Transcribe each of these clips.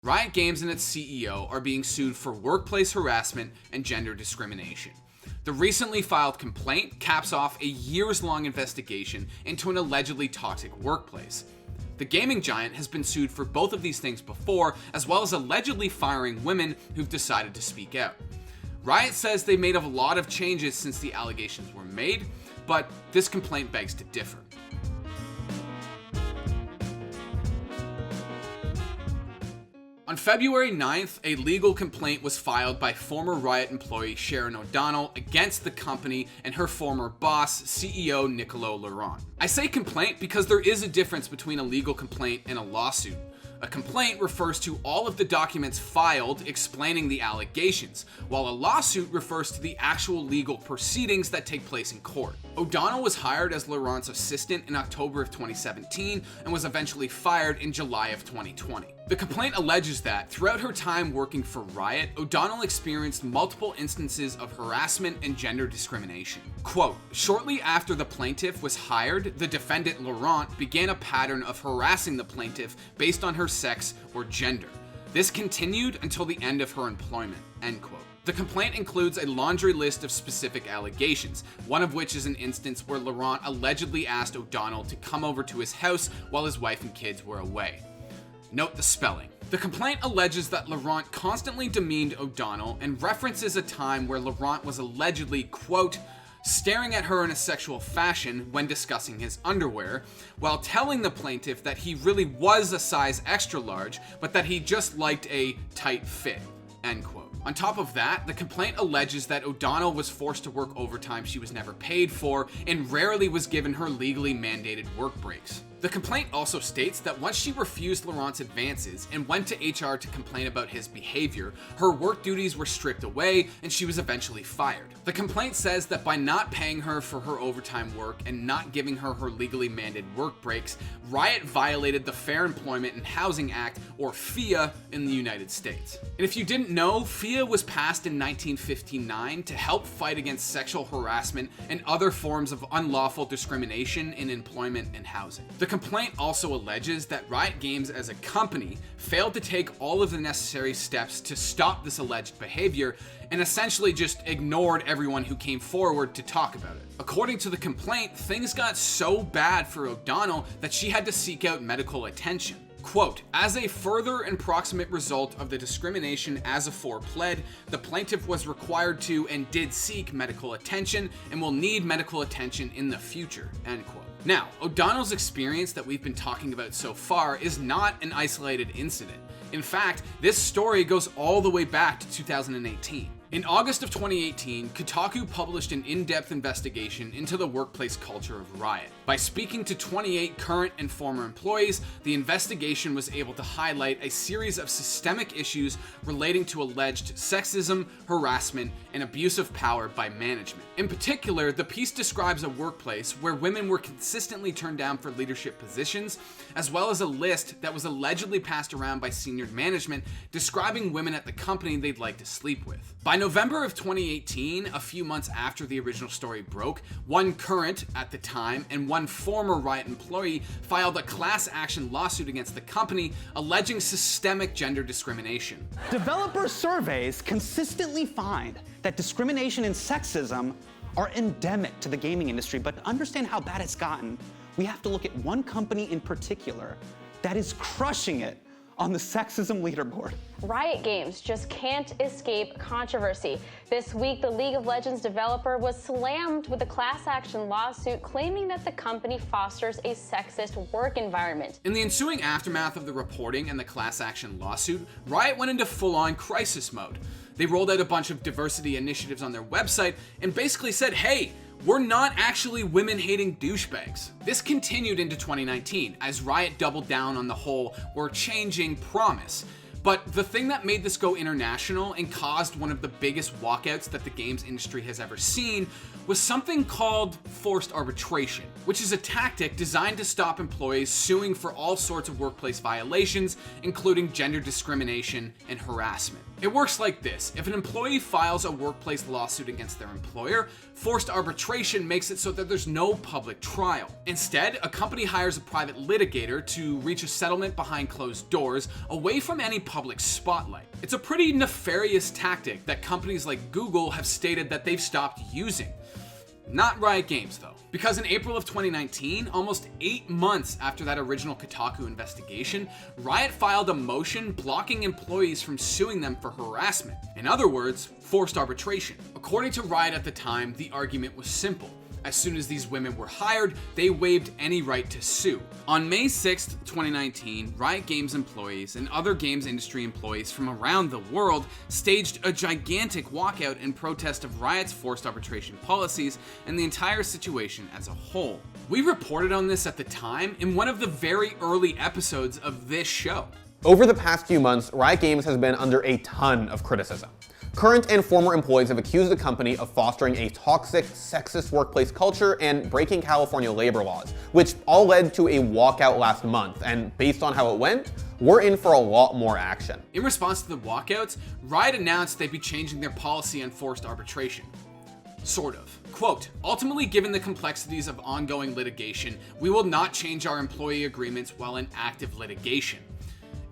Riot Games and its CEO are being sued for workplace harassment and gender discrimination. The recently filed complaint caps off a years-long investigation into an allegedly toxic workplace. The gaming giant has been sued for both of these things before, as well as allegedly firing women who've decided to speak out. Riot says they made a lot of changes since the allegations were made, but this complaint begs to differ. On February 9th, a legal complaint was filed by former Riot employee Sharon O'Donnell against the company and her former boss, CEO Niccolo Laurent. I say complaint because there is a difference between a legal complaint and a lawsuit. A complaint refers to all of the documents filed explaining the allegations, while a lawsuit refers to the actual legal proceedings that take place in court. O'Donnell was hired as Laurent's assistant in October of 2017 and was eventually fired in July of 2020. The complaint alleges that, throughout her time working for Riot, O'Donnell experienced multiple instances of harassment and gender discrimination. Quote, shortly after the plaintiff was hired, the defendant Laurent began a pattern of harassing the plaintiff based on her sex or gender. This continued until the end of her employment, end quote. The complaint includes a laundry list of specific allegations, one of which is an instance where Laurent allegedly asked O'Donnell to come over to his house while his wife and kids were away. Note the spelling. The complaint alleges that Laurent constantly demeaned O'Donnell and references a time where Laurent was allegedly, quote, staring at her in a sexual fashion when discussing his underwear, while telling the plaintiff that he really was a size extra large, but that he just liked a tight fit, end quote. On top of that, the complaint alleges that O'Donnell was forced to work overtime she was never paid for and rarely was given her legally mandated work breaks. The complaint also states that once she refused Laurent's advances and went to HR to complain about his behavior, her work duties were stripped away and she was eventually fired. The complaint says that by not paying her for her overtime work and not giving her her legally mandated work breaks, Riot violated the Fair Employment and Housing Act, or FEHA, in the United States. And if you didn't know, FEHA was passed in 1959 to help fight against sexual harassment and other forms of unlawful discrimination in employment and housing. The complaint also alleges that Riot Games as a company failed to take all of the necessary steps to stop this alleged behavior and essentially just ignored everyone who came forward to talk about it. According to the complaint, things got so bad for O'Donnell that she had to seek out medical attention. Quote, as a further and proximate result of the discrimination as aforepled, the plaintiff was required to and did seek medical attention and will need medical attention in the future, end quote. Now, O'Donnell's experience that we've been talking about so far is not an isolated incident. In fact, this story goes all the way back to 2018. In August of 2018, Kotaku published an in-depth investigation into the workplace culture of Riot. By speaking to 28 current and former employees, the investigation was able to highlight a series of systemic issues relating to alleged sexism, harassment, and abuse of power by management. In particular, the piece describes a workplace where women were consistently turned down for leadership positions, as well as a list that was allegedly passed around by senior management describing women at the company they'd like to sleep with. By November of 2018, a few months after the original story broke, one current, at the time, and one former Riot employee filed a class action lawsuit against the company alleging systemic gender discrimination. Developer surveys consistently find that discrimination and sexism are endemic to the gaming industry, but to understand how bad it's gotten, we have to look at one company in particular that is crushing it on the sexism leaderboard. Riot Games just can't escape controversy. This week, the League of Legends developer was slammed with a class action lawsuit claiming that the company fosters a sexist work environment. In the ensuing aftermath of the reporting and the class action lawsuit, Riot went into full-on crisis mode. They rolled out a bunch of diversity initiatives on their website and basically said, hey, we're not actually women-hating douchebags. This continued into 2019 as Riot doubled down on the whole "we're changing" promise. But the thing that made this go international and caused one of the biggest walkouts that the games industry has ever seen was something called forced arbitration, which is a tactic designed to stop employees suing for all sorts of workplace violations, including gender discrimination and harassment. It works like this. If an employee files a workplace lawsuit against their employer, forced arbitration makes it so that there's no public trial. Instead, a company hires a private litigator to reach a settlement behind closed doors, away from any public spotlight. It's a pretty nefarious tactic that companies like Google have stated that they've stopped using. Not Riot Games though, because in April of 2019, almost 8 months after that original Kotaku investigation, Riot filed a motion blocking employees from suing them for harassment. In other words, forced arbitration. According to Riot at the time, the argument was simple. As soon as these women were hired, they waived any right to sue. On May 6th, 2019, Riot Games employees and other games industry employees from around the world staged a gigantic walkout in protest of Riot's forced arbitration policies and the entire situation as a whole. We reported on this at the time in one of the very early episodes of this show. Over the past few months, Riot Games has been under a ton of criticism. Current and former employees have accused the company of fostering a toxic, sexist workplace culture and breaking California labor laws, which all led to a walkout last month, and based on how it went, we're in for a lot more action. In response to the walkouts, Riot announced they'd be changing their policy on forced arbitration. Sort of. Quote, ultimately, given the complexities of ongoing litigation, we will not change our employee agreements while in active litigation.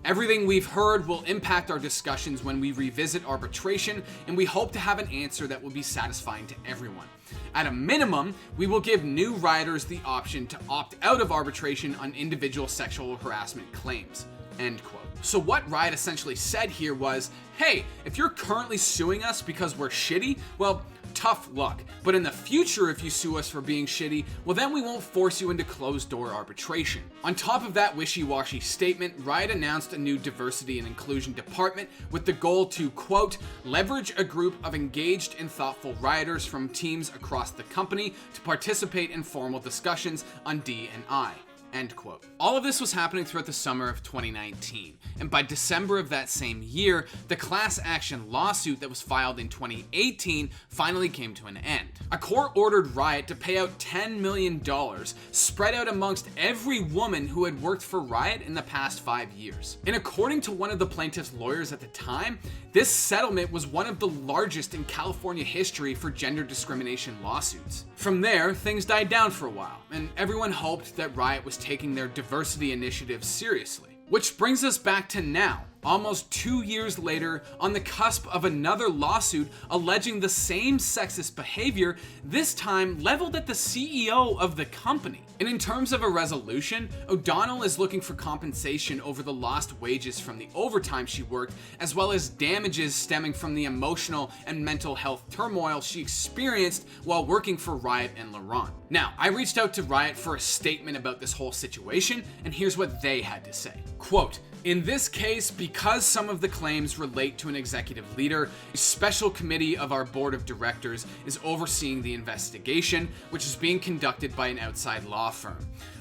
Everything we've heard will impact our discussions when we revisit arbitration, and we hope to have an answer that will be satisfying to everyone. At a minimum, we will give new rioters the option to opt out of arbitration on individual sexual harassment claims. End quote. So what Riot essentially said here was, hey, if you're currently suing us because we're shitty, well, tough luck. But in the future, if you sue us for being shitty, well then we won't force you into closed-door arbitration. On top of that wishy-washy statement, Riot announced a new diversity and inclusion department with the goal to, quote, leverage a group of engaged and thoughtful rioters from teams across the company to participate in formal discussions on D&I. End quote. All of this was happening throughout the summer of 2019, and by December of that same year, the class action lawsuit that was filed in 2018 finally came to an end. A court ordered Riot to pay out $10 million, spread out amongst every woman who had worked for Riot in the past 5 years. And according to one of the plaintiff's lawyers at the time, this settlement was one of the largest in California history for gender discrimination lawsuits. From there, things died down for a while, and everyone hoped that Riot was taking their diversity initiatives seriously. Which brings us back to now, almost 2 years later, on the cusp of another lawsuit alleging the same sexist behavior, this time leveled at the CEO of the company. And in terms of a resolution, O'Donnell is looking for compensation over the lost wages from the overtime she worked, as well as damages stemming from the emotional and mental health turmoil she experienced while working for Riot and Laurent. Now, I reached out to Riot for a statement about this whole situation, and here's what they had to say. Quote, in this case, because some of the claims relate to an executive leader, a special committee of our board of directors is overseeing the investigation, which is being conducted by an outside law firm.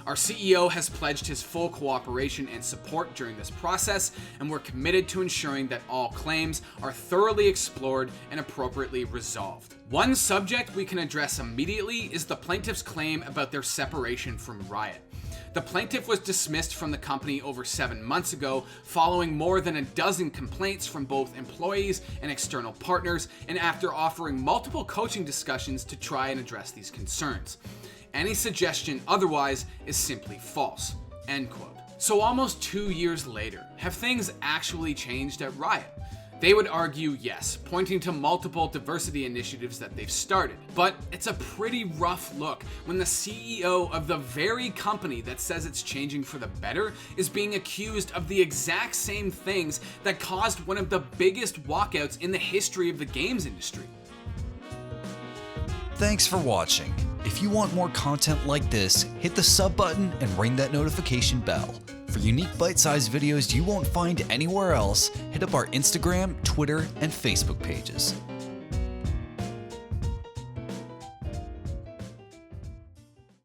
Our CEO has pledged his full cooperation and support during this process, and we're committed to ensuring that all claims are thoroughly explored and appropriately resolved. One subject we can address immediately is the plaintiff's claim about their separation from Riot. The plaintiff was dismissed from the company over 7 months ago, following more than a dozen complaints from both employees and external partners, and after offering multiple coaching discussions to try and address these concerns. Any suggestion otherwise is simply false. End quote. So almost 2 years later, have things actually changed at Riot? They would argue yes, pointing to multiple diversity initiatives that they've started. But it's a pretty rough look when the CEO of the very company that says it's changing for the better is being accused of the exact same things that caused one of the biggest walkouts in the history of the games industry. Thanks for watching. If you want more content like this, hit the sub button and ring that notification bell. For unique bite-sized videos you won't find anywhere else, hit up our Instagram, Twitter, and Facebook pages.